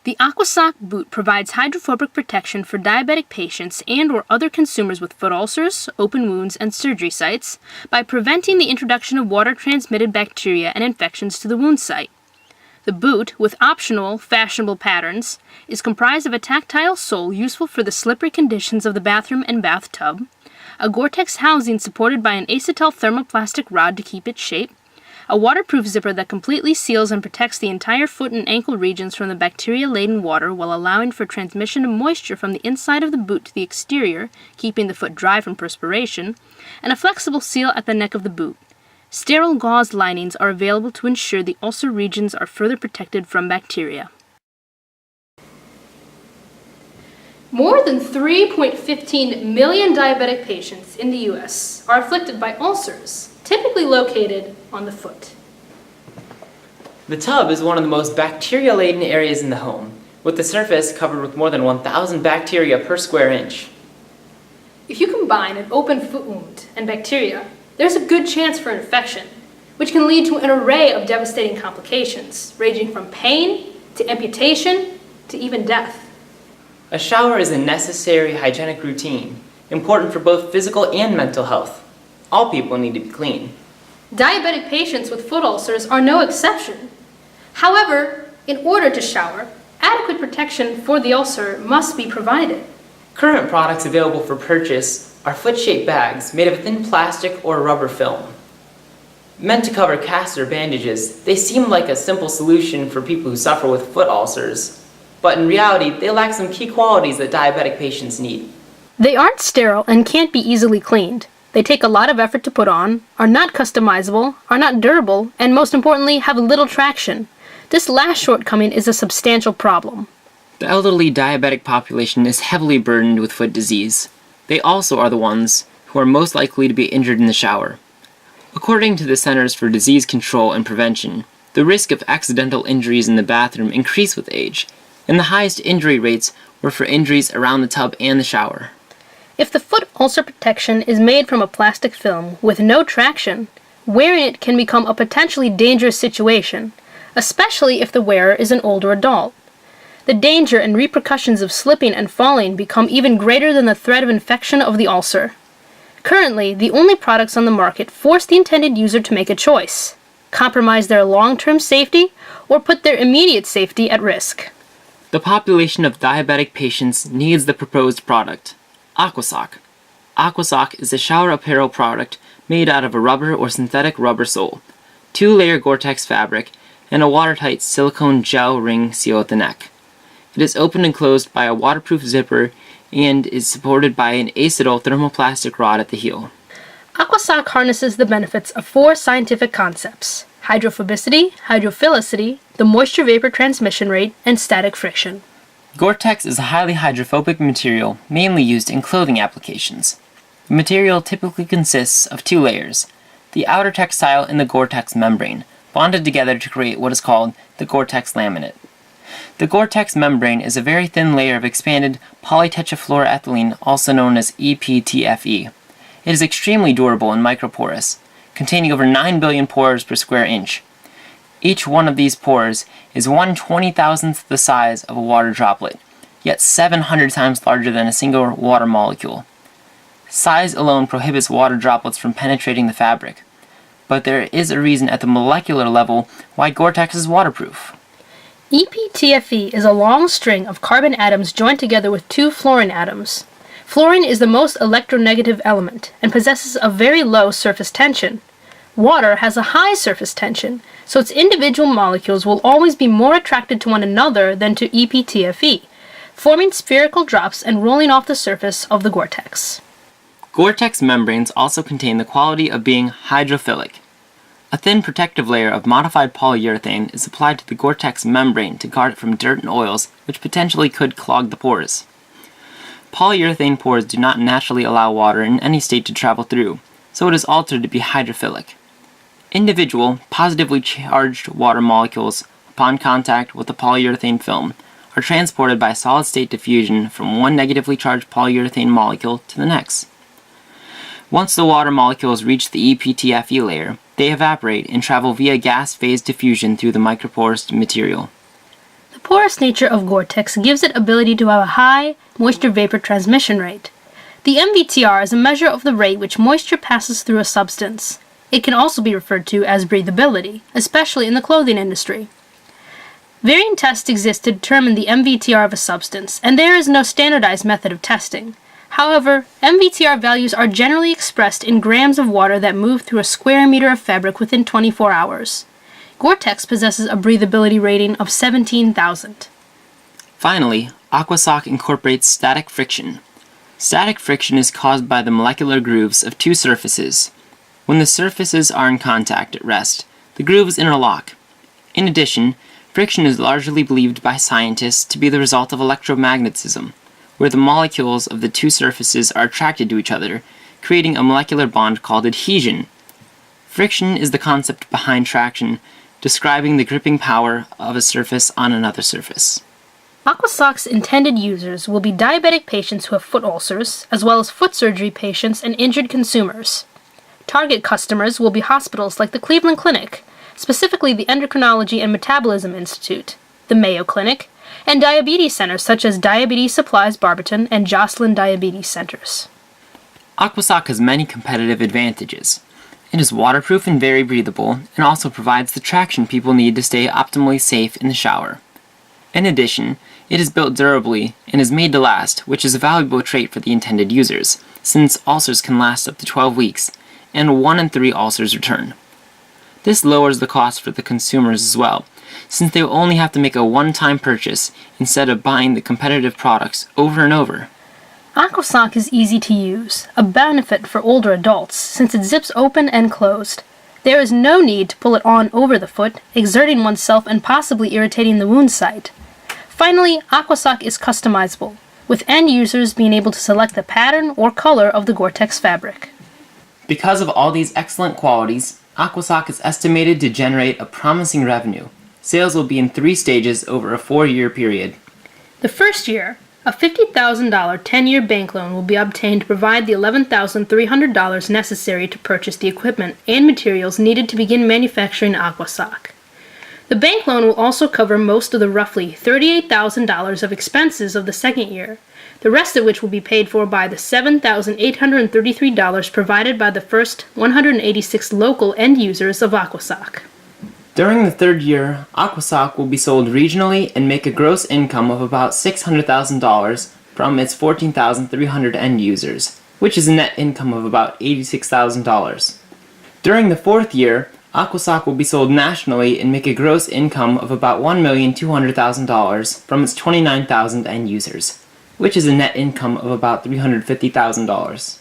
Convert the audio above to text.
The AquaSock boot provides hydrophobic protection for diabetic patients and/or other consumers with foot ulcers, open wounds, and surgery sites by preventing the introduction of water-transmitted bacteria and infections to the wound site. The boot, with optional, fashionable patterns, is comprised of a tactile sole useful for the slippery conditions of the bathroom and bathtub, a Gore-Tex housing supported by an acetal thermoplastic rod to keep its shape, a waterproof zipper that completely seals and protects the entire foot and ankle regions from the bacteria-laden water while allowing for transmission of moisture from the inside of the boot to the exterior, keeping the foot dry from perspiration, and a flexible seal at the neck of the boot. Sterile gauze linings are available to ensure the ulcer regions are further protected from bacteria. More than 3.15 million diabetic patients in the U.S. are afflicted by ulcers, typically located on the foot. The tub is one of the most bacteria-laden areas in the home, with the surface covered with more than 1,000 bacteria per square inch. If you combine an open foot wound and bacteria, there's a good chance for infection, which can lead to an array of devastating complications, ranging from pain to amputation to even death. A shower is a necessary hygienic routine, important for both physical and mental health. All people need to be clean. Diabetic patients with foot ulcers are no exception. However, in order to shower, adequate protection for the ulcer must be provided. Current products available for purchase are foot-shaped bags made of thin plastic or rubber film. Meant to cover casts or bandages, they seem like a simple solution for people who suffer with foot ulcers. But in reality, they lack some key qualities that diabetic patients need. They aren't sterile and can't be easily cleaned. They take a lot of effort to put on, are not customizable, are not durable, and most importantly, have little traction. This last shortcoming is a substantial problem. The elderly diabetic population is heavily burdened with foot disease. They also are the ones who are most likely to be injured in the shower. According to the Centers for Disease Control and Prevention, the risk of accidental injuries in the bathroom increase with age, and the highest injury rates were for injuries around the tub and the shower. If the foot ulcer protection is made from a plastic film with no traction, wearing it can become a potentially dangerous situation, especially if the wearer is an older adult. The danger and repercussions of slipping and falling become even greater than the threat of infection of the ulcer. Currently, the only products on the market force the intended user to make a choice: compromise their long-term safety or put their immediate safety at risk. The population of diabetic patients needs the proposed product, AquaSock. AquaSock is a shower apparel product made out of a rubber or synthetic rubber sole, 2-layer Gore-Tex fabric, and a watertight silicone gel ring seal at the neck. It is opened and closed by a waterproof zipper and is supported by an acetal thermoplastic rod at the heel. AquaSock harnesses the benefits of 4 scientific concepts: hydrophobicity, hydrophilicity, the moisture vapor transmission rate, and static friction. Gore-Tex is a highly hydrophobic material mainly used in clothing applications. The material typically consists of 2 layers, the outer textile and the Gore-Tex membrane, bonded together to create what is called the Gore-Tex laminate. The Gore-Tex membrane is a very thin layer of expanded polytetrafluoroethylene, also known as EPTFE. It is extremely durable and microporous, containing over 9 billion pores per square inch. Each one of these pores is 1/20,000th the size of a water droplet, yet 700 times larger than a single water molecule. Size alone prohibits water droplets from penetrating the fabric, but there is a reason at the molecular level why Gore-Tex is waterproof. EPTFE is a long string of carbon atoms joined together with 2 fluorine atoms. Fluorine is the most electronegative element and possesses a very low surface tension. Water has a high surface tension, so its individual molecules will always be more attracted to one another than to EPTFE, forming spherical drops and rolling off the surface of the Gore-Tex. Gore-Tex membranes also contain the quality of being hydrophilic. A thin protective layer of modified polyurethane is applied to the Gore-Tex membrane to guard it from dirt and oils, which potentially could clog the pores. Polyurethane pores do not naturally allow water in any state to travel through, so it is altered to be hydrophilic. Individual, positively charged water molecules, upon contact with the polyurethane film, are transported by solid-state diffusion from one negatively charged polyurethane molecule to the next. Once the water molecules reach the EPTFE layer, they evaporate and travel via gas phase diffusion through the microporous material. The porous nature of Gore-Tex gives it ability to have a high moisture vapor transmission rate. The MVTR is a measure of the rate which moisture passes through a substance. It can also be referred to as breathability, especially in the clothing industry. Varying tests exist to determine the MVTR of a substance, and there is no standardized method of testing. However, MVTR values are generally expressed in grams of water that move through a square meter of fabric within 24 hours. Gore-Tex possesses a breathability rating of 17,000. Finally, AquaSock incorporates static friction. Static friction is caused by the molecular grooves of two surfaces. When the surfaces are in contact at rest, the grooves interlock. In addition, friction is largely believed by scientists to be the result of electromagnetism, where the molecules of the two surfaces are attracted to each other, creating a molecular bond called adhesion. Friction is the concept behind traction, describing the gripping power of a surface on another surface. AquaSock's intended users will be diabetic patients who have foot ulcers, as well as foot surgery patients and injured consumers. Target customers will be hospitals like the Cleveland Clinic, specifically the Endocrinology and Metabolism Institute, the Mayo Clinic, and diabetes centers such as Diabetes Supplies Barberton and Joslin Diabetes Centers. AquaSock has many competitive advantages. It is waterproof and very breathable, and also provides the traction people need to stay optimally safe in the shower. In addition, it is built durably and is made to last, which is a valuable trait for the intended users, since ulcers can last up to 12 weeks, and 1 in 3 ulcers return. This lowers the cost for the consumers as well, since they will only have to make a one-time purchase instead of buying the competitive products over and over. AquaSock is easy to use, a benefit for older adults since it zips open and closed. There is no need to pull it on over the foot, exerting oneself and possibly irritating the wound site. Finally, AquaSock is customizable, with end users being able to select the pattern or color of the Gore-Tex fabric. Because of all these excellent qualities, AquaSock is estimated to generate a promising revenue. Sales will be in 3 stages over a 4-year period. The first year, a $50,000 10-year bank loan will be obtained to provide the $11,300 necessary to purchase the equipment and materials needed to begin manufacturing AquaSock. The bank loan will also cover most of the roughly $38,000 of expenses of the second year, the rest of which will be paid for by the $7,833 provided by the first 186 local end users of AquaSock. During the 3rd year, AquaSock will be sold regionally and make a gross income of about $600,000 from its 14,300 end users, which is a net income of about $86,000. During the 4th year, AquaSock will be sold nationally and make a gross income of about $1,200,000 from its 29,000 end users, which is a net income of about $350,000.